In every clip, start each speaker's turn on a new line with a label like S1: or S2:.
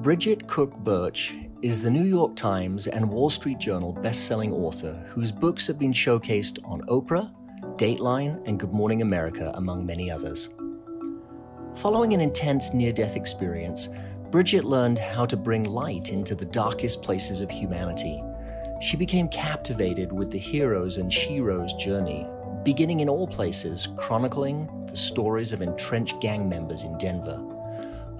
S1: Bridget Cook Burch is the New York Times and Wall Street Journal best-selling author whose books have been showcased on Oprah, Dateline, and Good Morning America, among many others. Following an intense near-death experience, Bridget learned how to bring light into the darkest places of humanity. She became captivated with the heroes and sheroes' journey, beginning in all places, chronicling the stories of entrenched gang members in Denver.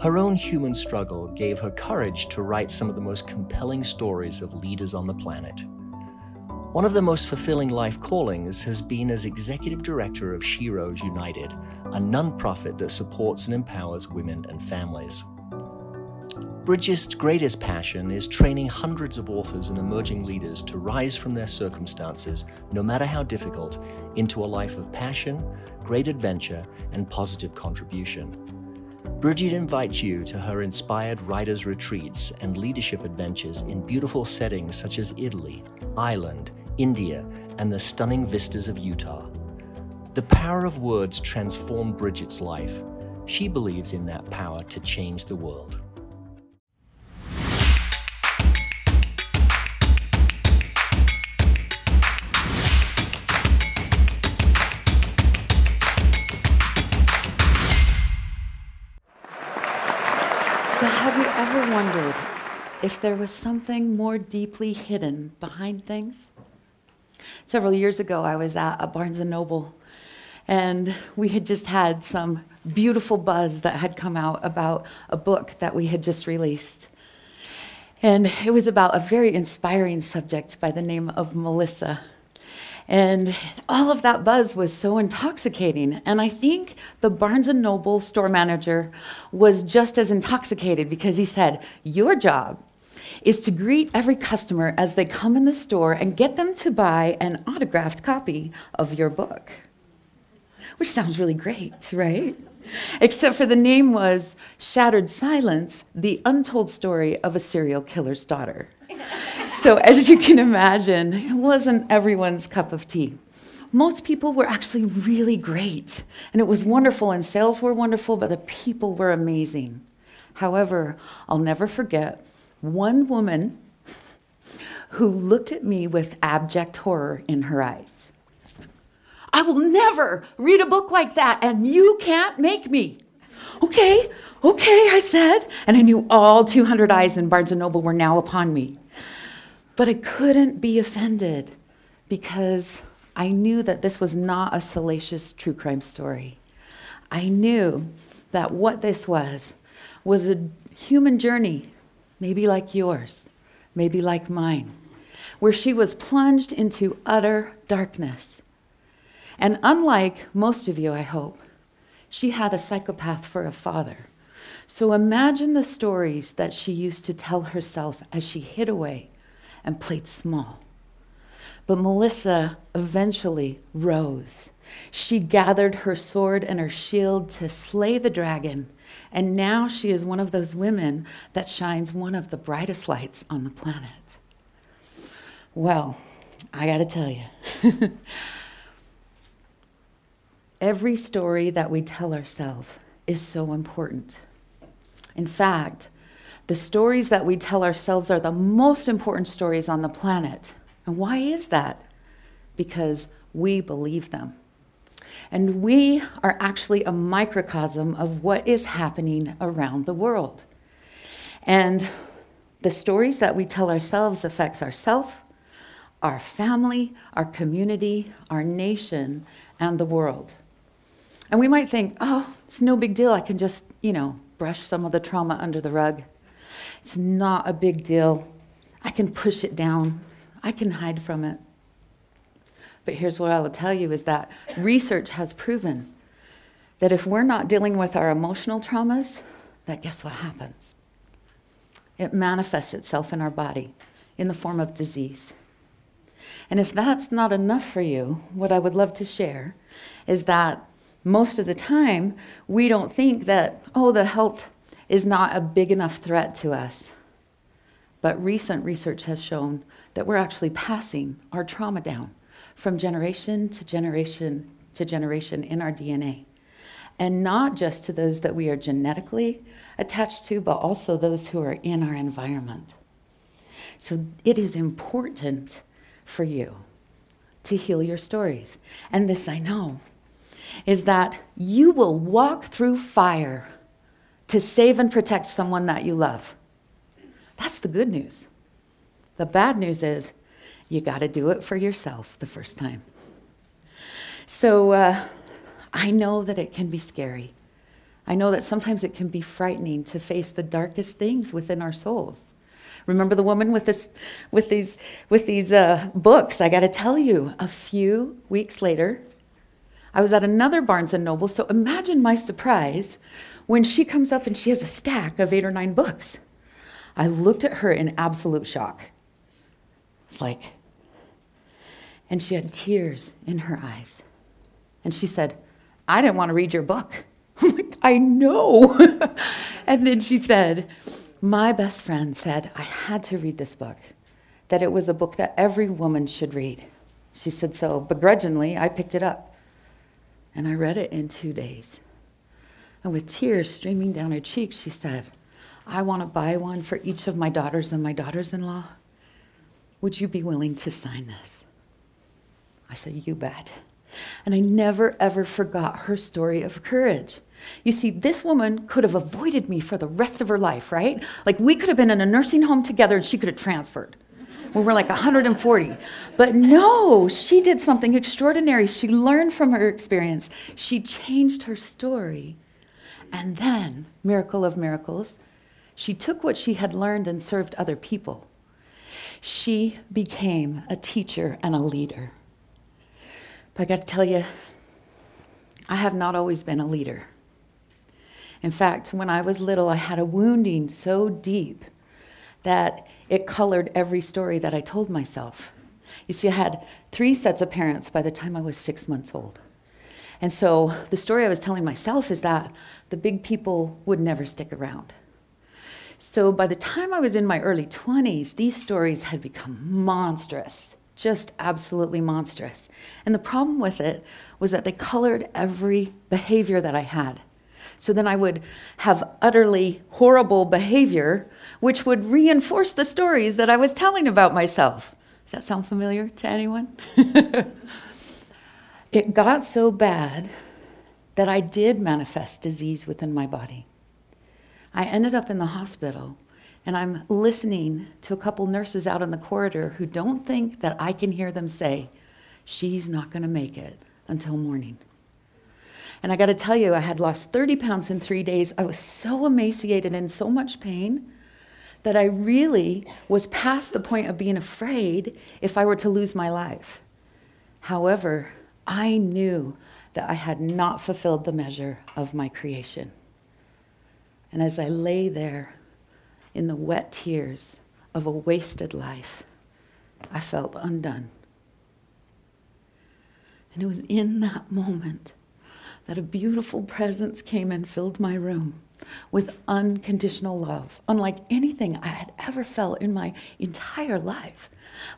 S1: Her own human struggle gave her courage to write some of the most compelling stories of leaders on the planet. One of the most fulfilling life callings has been as executive director of Sheroes United, a nonprofit that supports and empowers women and families. Bridget's greatest passion is training hundreds of authors and emerging leaders to rise from their circumstances, no matter how difficult, into a life of passion, great adventure, and positive contribution. Bridget invites you to her inspired writers' retreats and leadership adventures in beautiful settings such as Italy, Ireland, India, and the stunning vistas of Utah. The power of words transformed Bridget's life. She believes in that power to change the world.
S2: So have you ever wondered if there was something more deeply hidden behind things? Several years ago, I was at a Barnes & Noble, and we had just had some beautiful buzz that had come out about a book that we had just released. And it was about a very inspiring subject by the name of Melissa. And all of that buzz was so intoxicating. And I think the Barnes & Noble store manager was just as intoxicated because he said, "Your job is to greet every customer as they come in the store and get them to buy an autographed copy of your book." Which sounds really great, right? Except for the name was Shattered Silence, the Untold Story of a Serial Killer's Daughter. So as you can imagine, it wasn't everyone's cup of tea. Most people were actually really great, and it was wonderful, and sales were wonderful, but the people were amazing. However, I'll never forget one woman who looked at me with abject horror in her eyes. "I will never read a book like that, and you can't make me." Okay, I said, and I knew all 200 eyes in Barnes & Noble were now upon me. But I couldn't be offended because I knew that this was not a salacious true crime story. I knew that what this was a human journey, maybe like yours, maybe like mine, where she was plunged into utter darkness. And unlike most of you, I hope, she had a psychopath for a father. So imagine the stories that she used to tell herself as she hid away and played small. But Melissa eventually rose. She gathered her sword and her shield to slay the dragon, and now she is one of those women that shines one of the brightest lights on the planet. Well, I gotta tell you, every story that we tell ourselves is so important. In fact, the stories that we tell ourselves are the most important stories on the planet. And why is that? Because we believe them. And we are actually a microcosm of what is happening around the world. And the stories that we tell ourselves affects ourselves, our family, our community, our nation, and the world. And we might think, oh, it's no big deal. I can just, brush some of the trauma under the rug. It's not a big deal. I can push it down. I can hide from it. But here's what I will tell you is that research has proven that if we're not dealing with our emotional traumas, that guess what happens? It manifests itself in our body in the form of disease. And if that's not enough for you, what I would love to share is that most of the time, we don't think that, the health is not a big enough threat to us. But recent research has shown that we're actually passing our trauma down from generation to generation to generation in our DNA. And not just to those that we are genetically attached to, but also those who are in our environment. So it is important for you to heal your stories. And this I know, is that you will walk through fire to save and protect someone that you love. That's the good news. The bad news is you got to do it for yourself the first time. So I know that it can be scary. I know that sometimes it can be frightening to face the darkest things within our souls. Remember the woman with these books? I got to tell you, a few weeks later, I was at another Barnes & Noble, so imagine my surprise when she comes up and she has a stack of 8 or 9 books. I looked at her in absolute shock. It's like, and she had tears in her eyes. And she said, I didn't want to read your book. I'm like, I know. And then she said, my best friend said I had to read this book, that it was a book that every woman should read. She said, so begrudgingly, I picked it up. And I read it in 2 days. And with tears streaming down her cheeks, she said, I want to buy one for each of my daughters and my daughters-in-law. Would you be willing to sign this? I said, you bet. And I never, ever forgot her story of courage. You see, this woman could have avoided me for the rest of her life, right? Like, we could have been in a nursing home together and she could have transferred. We were like 140. But no, she did something extraordinary. She learned from her experience. She changed her story. And then, miracle of miracles, she took what she had learned and served other people. She became a teacher and a leader. But I got to tell you, I have not always been a leader. In fact, when I was little, I had a wounding so deep that it colored every story that I told myself. You see, I had 3 sets of parents by the time I was 6 months old. And so the story I was telling myself is that the big people would never stick around. So by the time I was in my early 20s, these stories had become monstrous, just absolutely monstrous. And the problem with it was that they colored every behavior that I had. So then I would have utterly horrible behavior, which would reinforce the stories that I was telling about myself. Does that sound familiar to anyone? It got so bad that I did manifest disease within my body. I ended up in the hospital, and I'm listening to a couple nurses out in the corridor who don't think that I can hear them say, she's not going to make it until morning. And I got to tell you, I had lost 30 pounds in 3 days. I was so emaciated and in so much pain that I really was past the point of being afraid if I were to lose my life. However, I knew that I had not fulfilled the measure of my creation. And as I lay there in the wet tears of a wasted life, I felt undone. And it was in that moment that a beautiful presence came and filled my room with unconditional love, unlike anything I had ever felt in my entire life.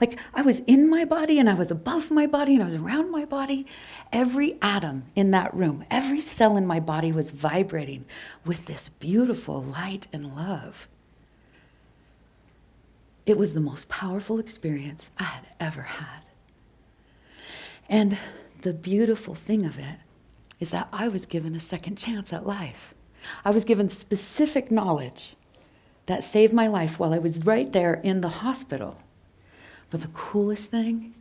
S2: Like, I was in my body, and I was above my body, and I was around my body. Every atom in that room, every cell in my body was vibrating with this beautiful light and love. It was the most powerful experience I had ever had. And the beautiful thing of it is that I was given a second chance at life. I was given specific knowledge that saved my life while I was right there in the hospital. But the coolest thing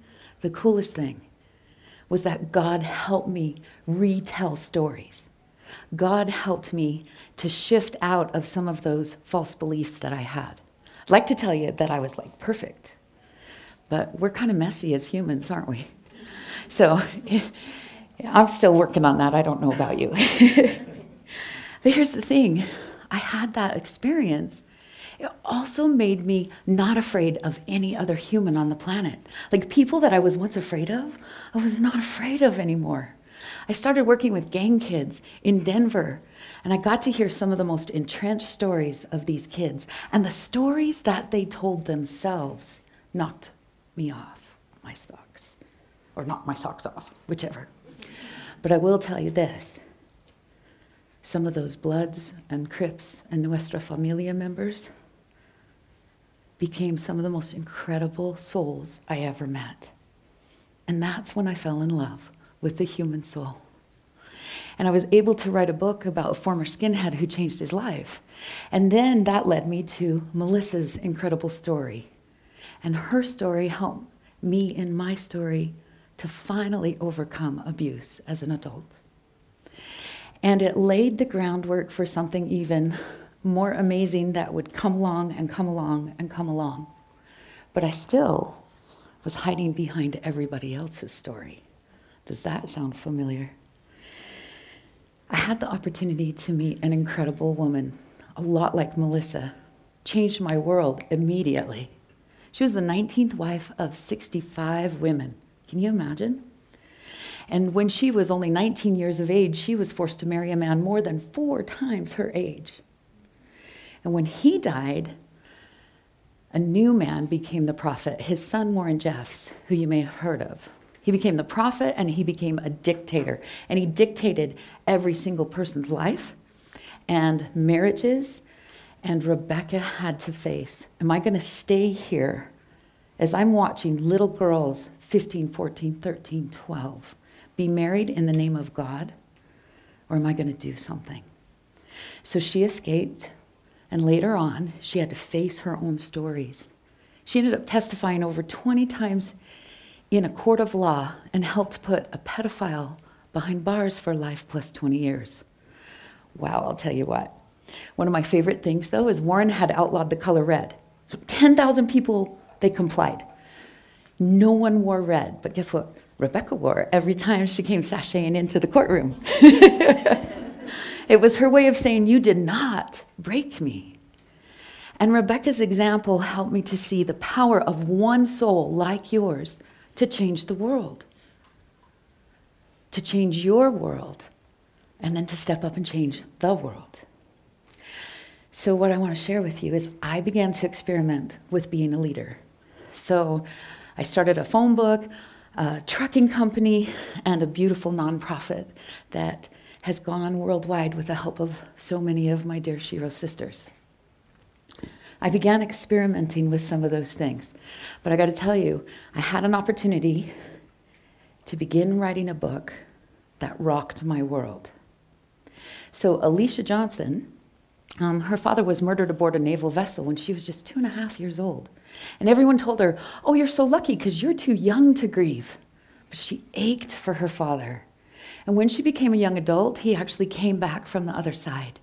S2: was that God helped me retell stories. God helped me to shift out of some of those false beliefs that I had. I'd like to tell you that I was like perfect, but we're kind of messy as humans, aren't we? So I'm still working on that. I don't know about you. But here's the thing. I had that experience. It also made me not afraid of any other human on the planet. Like, people that I was once afraid of, I was not afraid of anymore. I started working with gang kids in Denver, and I got to hear some of the most entrenched stories of these kids. And the stories that they told themselves knocked me off my socks. Or knocked my socks off, whichever. But I will tell you this. some of those Bloods and Crips and Nuestra Familia members became some of the most incredible souls I ever met. And that's when I fell in love with the human soul. And I was able to write a book about a former skinhead who changed his life. And then that led me to Melissa's incredible story. And her story helped me in my story to finally overcome abuse as an adult. And it laid the groundwork for something even more amazing that would come along and come along and come along. But I still was hiding behind everybody else's story. Does that sound familiar? I had the opportunity to meet an incredible woman, a lot like Melissa, changed my world immediately. She was the 19th wife of 65 women. Can you imagine? And when she was only 19 years of age, she was forced to marry a man more than 4 times her age. And when he died, a new man became the prophet, his son Warren Jeffs, who you may have heard of. He became the prophet and he became a dictator. And he dictated every single person's life and marriages. And Rebecca had to face, am I going to stay here as I'm watching little girls, 15, 14, 13, 12, be married in the name of God? Or am I going to do something? So she escaped. And later on, she had to face her own stories. She ended up testifying over 20 times in a court of law and helped put a pedophile behind bars for life plus 20 years. Wow, I'll tell you what. One of my favorite things, though, is Warren had outlawed the color red. So 10,000 people, they complied. No one wore red, but guess what? Rebecca wore every time she came sashaying into the courtroom. It was her way of saying, you did not break me. And Rebecca's example helped me to see the power of one soul like yours to change the world, to change your world, and then to step up and change the world. So what I want to share with you is I began to experiment with being a leader. So I started a phone book, a trucking company, and a beautiful nonprofit that has gone worldwide with the help of so many of my dear Shiro sisters. I began experimenting with some of those things. But I got to tell you, I had an opportunity to begin writing a book that rocked my world. So Alicia Johnson, her father was murdered aboard a naval vessel when she was just 2.5 years old. And everyone told her, oh, you're so lucky because you're too young to grieve. But she ached for her father. And when she became a young adult, he actually came back from the other side.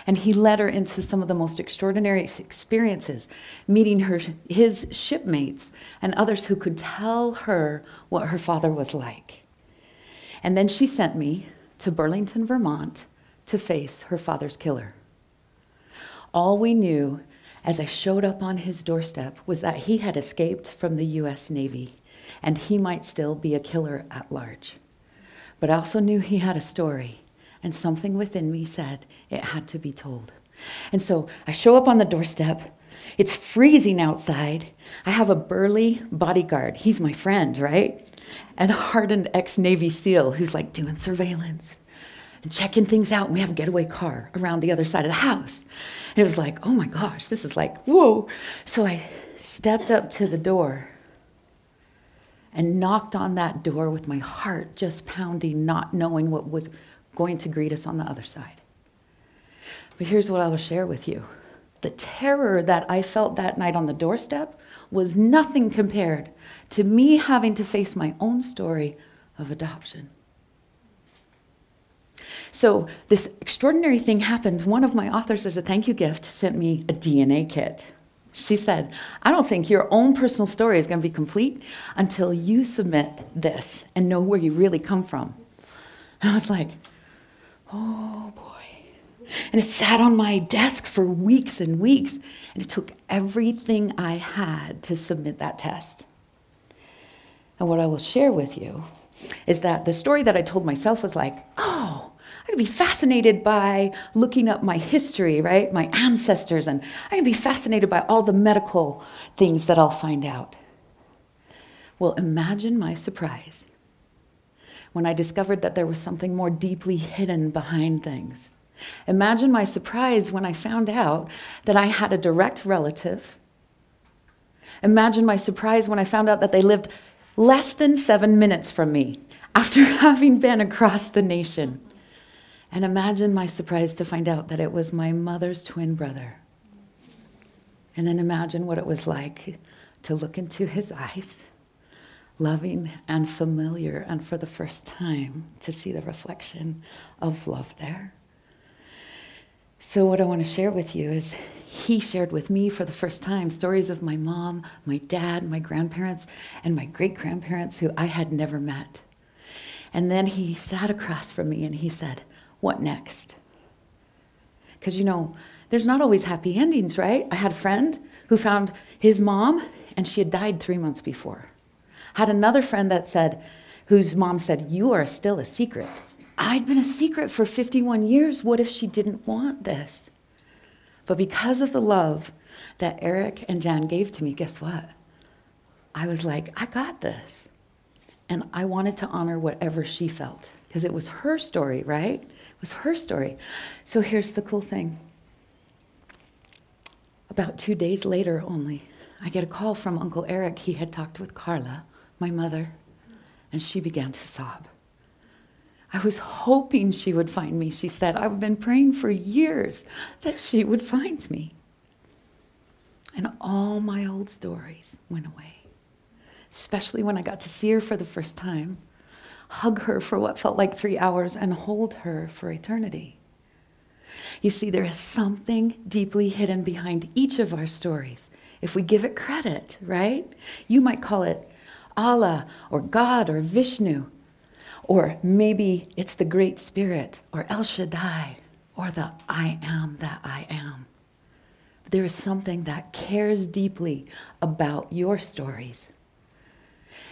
S2: And he led her into some of the most extraordinary experiences, meeting his shipmates and others who could tell her what her father was like. And then she sent me to Burlington, Vermont, to face her father's killer. All we knew as I showed up on his doorstep was that he had escaped from the U.S. Navy, and he might still be a killer at large. But I also knew he had a story, and something within me said it had to be told. And so I show up on the doorstep. It's freezing outside. I have a burly bodyguard. He's my friend, right? And a hardened ex-Navy SEAL who's like doing surveillance and checking things out. And we have a getaway car around the other side of the house. And it was like, oh my gosh, this is like, whoa. So I stepped up to the door and knocked on that door with my heart just pounding, not knowing what was going to greet us on the other side. But here's what I will share with you. The terror that I felt that night on the doorstep was nothing compared to me having to face my own story of adoption. So this extraordinary thing happened. One of my authors, as a thank you gift, sent me a DNA kit. She said, I don't think your own personal story is going to be complete until you submit this and know where you really come from. And I was like, oh boy. And it sat on my desk for weeks and weeks. And it took everything I had to submit that test. And what I will share with you is that the story that I told myself was like, oh, I could be fascinated by looking up my history, right? My ancestors, and I can be fascinated by all the medical things that I'll find out. Well, imagine my surprise when I discovered that there was something more deeply hidden behind things. Imagine my surprise when I found out that I had a direct relative. Imagine my surprise when I found out that they lived less than 7 minutes from me after having been across the nation. And imagine my surprise to find out that it was my mother's twin brother. And then imagine what it was like to look into his eyes, loving and familiar, and for the first time to see the reflection of love there. So what I want to share with you is he shared with me for the first time stories of my mom, my dad, my grandparents, and my great-grandparents who I had never met. And then he sat across from me and he said, "What next?" Because, you know, there's not always happy endings, right? I had a friend who found his mom and she had died 3 months before. Had another friend that said, whose mom said, "You are still a secret." I'd been a secret for 51 years. What if she didn't want this? But because of the love that Eric and Jan gave to me, guess what? I was like, I got this. And I wanted to honor whatever she felt, because it was her story, right? It was her story. So here's the cool thing. About 2 days later only, I get a call from Uncle Eric. He had talked with Carla, my mother, and she began to sob. I was hoping she would find me, she said. I've been praying for years that she would find me. And all my old stories went away, especially when I got to see her for the first time, hug her for what felt like 3 hours, and hold her for eternity. You see, there is something deeply hidden behind each of our stories, if we give it credit, right? You might call it Allah, or God, or Vishnu. Or maybe it's the Great Spirit, or El Shaddai, or the I am that I am. There is something that cares deeply about your stories.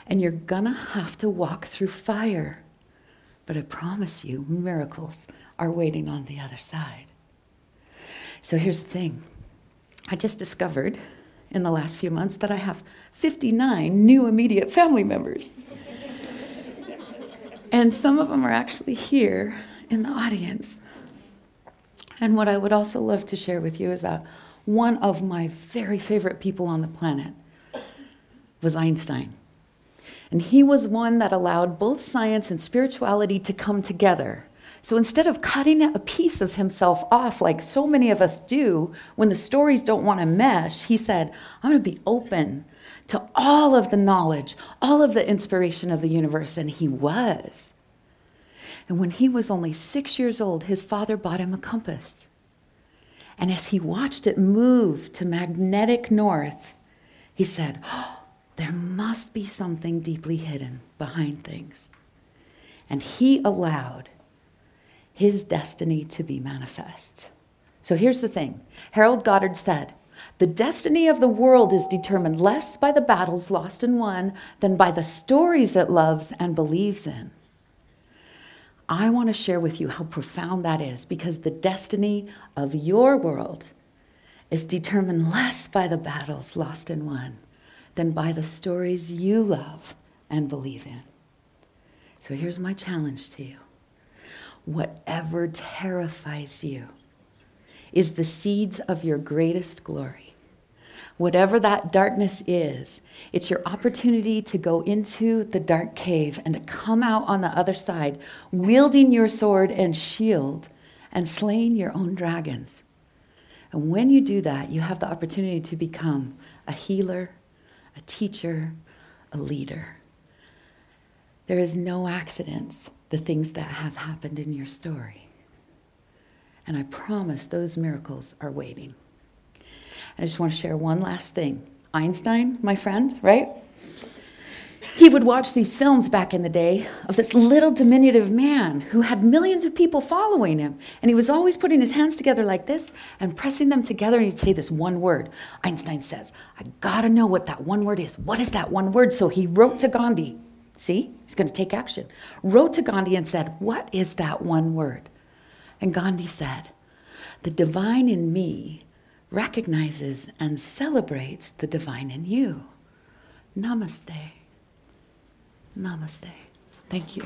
S2: And you're gonna have to walk through fire. But I promise you, miracles are waiting on the other side. So here's the thing. I just discovered in the last few months that I have 59 new immediate family members. And some of them are actually here in the audience. And what I would also love to share with you is that one of my very favorite people on the planet was Einstein. And he was one that allowed both science and spirituality to come together. So instead of cutting a piece of himself off like so many of us do when the stories don't want to mesh, he said, I'm going to be open to all of the knowledge, all of the inspiration of the universe, and he was. And when he was only 6 years old, his father bought him a compass. And as he watched it move to magnetic north, he said, oh, there must be something deeply hidden behind things. And he allowed his destiny to be manifest. So here's the thing. Harold Goddard said, the destiny of the world is determined less by the battles lost and won than by the stories it loves and believes in. I want to share with you how profound that is, because the destiny of your world is determined less by the battles lost and won than by the stories you love and believe in. So here's my challenge to you. Whatever terrifies you is the seeds of your greatest glory. Whatever that darkness is, it's your opportunity to go into the dark cave and to come out on the other side, wielding your sword and shield and slaying your own dragons. And when you do that, you have the opportunity to become a healer, a teacher, a leader. There is no accidents, the things that have happened in your story. And I promise those miracles are waiting. I just want to share one last thing. Einstein, my friend, right? He would watch these films back in the day of this little diminutive man who had millions of people following him. And he was always putting his hands together like this and pressing them together, and he'd say this one word. Einstein says, I gotta know what that one word is. What is that one word? So he wrote to Gandhi. See, he's going to take action. Wrote to Gandhi and said, what is that one word? And Gandhi said, the divine in me recognizes and celebrates the divine in you. Namaste. Namaste. Thank you.